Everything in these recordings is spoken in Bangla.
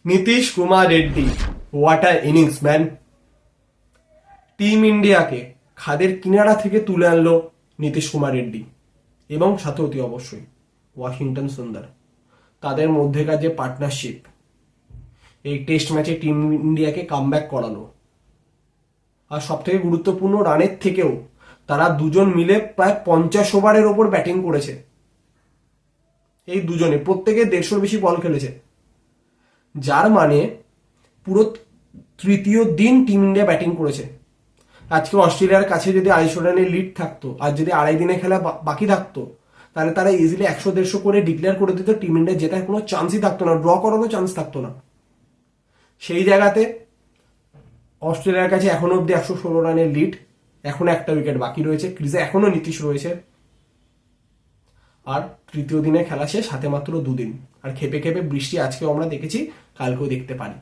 Nitish Kumar Reddy, what a innings man. Team ইন্ডিয়াকে খাদের কিনারা থেকে তুলে আনলো নীতিশ কুমার রেড্ডি এবং সাথে অতি অবশ্যই ওয়াশিংটন সুন্দর। তাদের মধ্যেকার যে পার্টনারশিপ এই টেস্ট ম্যাচে টিম ইন্ডিয়াকে কামব্যাক করালো। আর সব থেকে গুরুত্বপূর্ণ, রানের থেকেও তারা দুজন মিলে প্রায় 50 ওভারের ওপর ব্যাটিং করেছে। এই দুজনে প্রত্যেকে 150 বেশি বল খেলেছে, যার মানে পুরো তৃতীয় দিন টিম ইন্ডিয়া ব্যাটিং করেছে। আজকে অস্ট্রেলিয়ার কাছে যদি 250 রানের লিড থাকতো আর যদি আড়াই দিনে খেলা বাকি থাকতো, তাহলে তারা ইজিলি 100-150 করে ডিক্লেয়ার করে দিত, টিম ইন্ডিয়া জেতার কোনো চান্সই থাকতো না, ড্র করারও চান্স থাকতো না। সেই জায়গাতে অস্ট্রেলিয়ার কাছে এখনো অব্দি 116 রানের লিড, এখনো একটা উইকেট বাকি রয়েছে, ক্রিজে এখনো নীতিশ রয়েছে। আর তৃতীয় দিনে খেলা শেষ, হাতে মাত্র 2 দিন। আর খেপে খেপে বৃষ্টি আজকেও আমরা দেখেছি, কালকেও দেখতে পারি।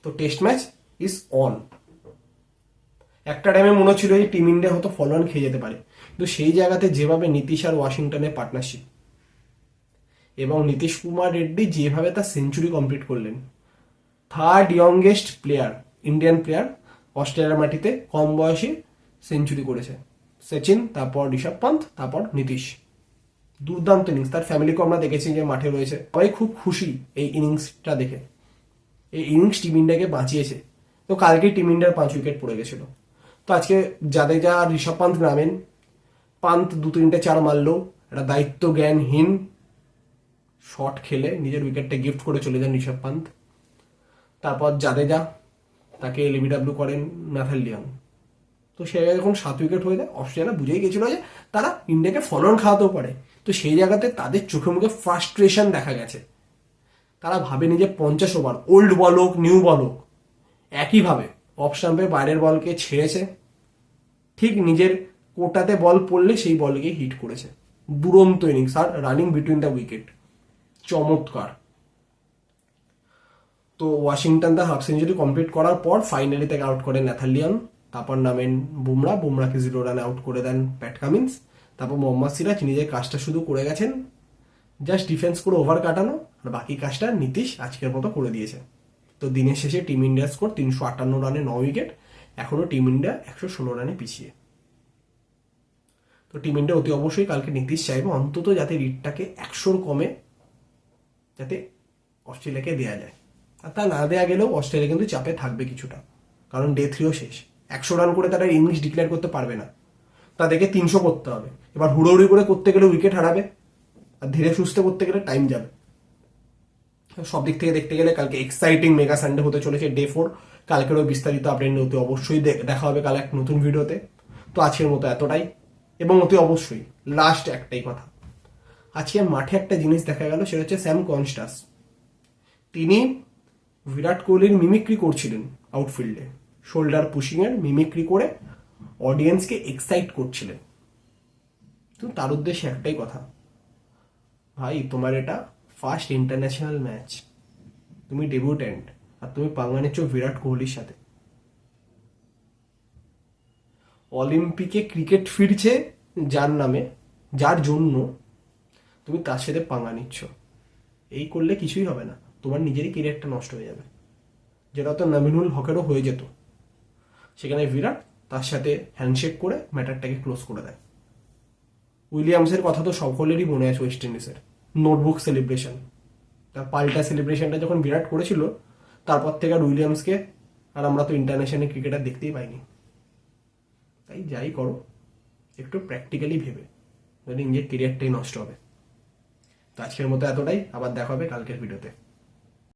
তো টেস্ট ম্যাচ ইজ অন। একটা টাইমে মনে হচ্ছিল যে টিম ইন্ডিয়া হয়তো ফলোয়ান খেয়ে যেতে পারে, কিন্তু সেই জায়গাতে যেভাবে নীতিশ আর ওয়াশিংটনের পার্টনারশিপ এবং নীতিশ কুমার রেড্ডি যেভাবে তার সেঞ্চুরি কমপ্লিট করলেন, third youngest player, Indian player অস্ট্রেলিয়ার মাটিতে কম বয়সে সেঞ্চুরি করেছে। সচিন, তারপর ঋষভ পান্ত, তারপর নীতিশ। দুর্দান্ত ইনিংস। তার ফ্যামিলিকেও আমরা দেখেছি যে মাঠে রয়েছে, সবাই খুব খুশি এই ইনিংসটা দেখে। এই ইনিংস টিম ইন্ডিয়াকে বাঁচিয়েছে। তো কালকেই টিম ইন্ডিয়ার 5 উইকেট পড়ে গেছিল। তো আজকে জাদেজা আর ঋষভ পান্ত নামেন। পান্ত 2-3টে 4 মারলেও একটা দায়িত্ব জ্ঞানহীন শট খেলে নিজের উইকেটটা গিফট করে চলে যান ঋষভ পান্ত। তারপর জাদেজা, তাকে এলবিডব্লিউ করেন ন্যাথান লিয়ন। তো সে যখন 7 উইকেট হয়ে যায়, অস্ট্রেলিয়া বুঝেই গেছিল যে তারা ইন্ডিয়াকে ফলোন খাওয়াতেও পারে। তো সেই জায়গাতে তাদের চোখে মুখে ফ্রাস্ট্রেশন দেখা গেছে। তারা ভাবেনি যে 50 ওভার, ওল্ড বল হোক নিউ বল হোক, একইভাবে অফ স্টাম্পের বাইরের বলকে ছেড়েছে, ঠিক নিজের কোটাতে বল পড়লে সেই বলকে হিট করেছে। দুরন্ত ইনিংস আর রানিং বিটুইন দ্য উইকেট, চমৎকার। তো ওয়াশিংটন তার হাফ সেঞ্চুরি কমপ্লিট করার পর ফাইনালি তাকে আউট করেন ন্যাথান লিয়ন। তারপর নামেন বুমরাকে 0 রানে আউট করে দেন প্যাট কামিন্স। তারপর মোহাম্মদ সিরাজ নিজের কাজটা শুধু করে গেছেন, জাস্ট ডিফেন্স করে ওভার কাটানো, আর বাকি কাজটা নীতিশ আজকের মতো করে দিয়েছে। তো দিনের শেষে টিম ইন্ডিয়ার স্কোর 358 রানে 9 উইকেট। এখনো টিম ইন্ডিয়া 116 রানে পিছিয়ে। তো টিম ইন্ডিয়া অতি অবশ্যই কালকে নীতিশ চাইবে অন্তত যাতে লিডটাকে 100 কমে, যাতে অস্ট্রেলিয়াকে দেওয়া যায়। আর তা না দেওয়া গেলেও অস্ট্রেলিয়া কিন্তু চাপে থাকবে কিছুটা, কারণ ডে 3ও শেষ। 100 রান করে তারা ইনিংস ডিক্লেয়ার করতে পারবে না, তাদেরকে 300 করতে হবে। এবার হুড়োহুড়ি করে করতে গেলে উইকেট হারাবে, আর ধীরে সুস্থে করতে গেলে টাইম যাবে। সব দিক থেকে দেখতে গেলে কালকে এক্সাইটিং মেগা সানডে হতে চলেছে, ডে 4। কালকেরও বিস্তারিত আপডেট নিয়ে অতি অবশ্যই দেখা হবে কাল এক নতুন ভিডিওতে। তো আজকের মতো এতটাই, এবং অতি অবশ্যই লাস্ট একটাই কথা, আজকে মাঠে একটা জিনিস দেখা গেল, সেটা হচ্ছে স্যাম কনস্টাস। তিনি বিরাট কোহলির মিমিক্রি করছিলেন আউটফিল্ডে, শোল্ডার পুশিংয়ের মিমিক্রি করে অডিয়েন্সকে এক্সাইট করছিলেন। তো তার উদ্দেশ্যে একটাই কথা, ভাই তোমার এটা ফার্স্ট ইন্টারন্যাশনাল ম্যাচ, তুমি ডেবিউট্যান্ট, আর তুমি পাঙ্গা নিচ্ছ বিরাট কোহলির সাথে। অলিম্পিকে ক্রিকেট ফিরছে যার নামে, যার জন্য তুমি তার সাথে পাঙ্গা নিচ্ছ। এই করলে কিছুই হবে না, তোমার নিজেরই ক্যারিয়ারটা নষ্ট হয়ে যাবে, যেটা তো নামিনুল হকেরও হয়ে যেত। সেখানে বিরাট তার সাথে হ্যান্ডশেক করে ম্যাটারটাকে ক্লোজ করে দেয়। উইলিয়ামসের কথা তো সকলেরই মনে আছে, ওয়েস্ট ইন্ডিজের নোটবুক সেলিব্রেশন, তার পাল্টা সেলিব্রেশনটা যখন বিরাট করেছিল, তারপর থেকে আর উইলিয়ামসকে আর আমরা তো ইন্টারন্যাশনাল ক্রিকেটার দেখতেই পাইনি। তাই যাই করো, একটু প্র্যাকটিক্যালি ভেবে, যদি নিজের কেরিয়ারটাই নষ্ট হবে। তো আজকের মতো এতটাই, আবার দেখা হবে কালকের ভিডিওতে।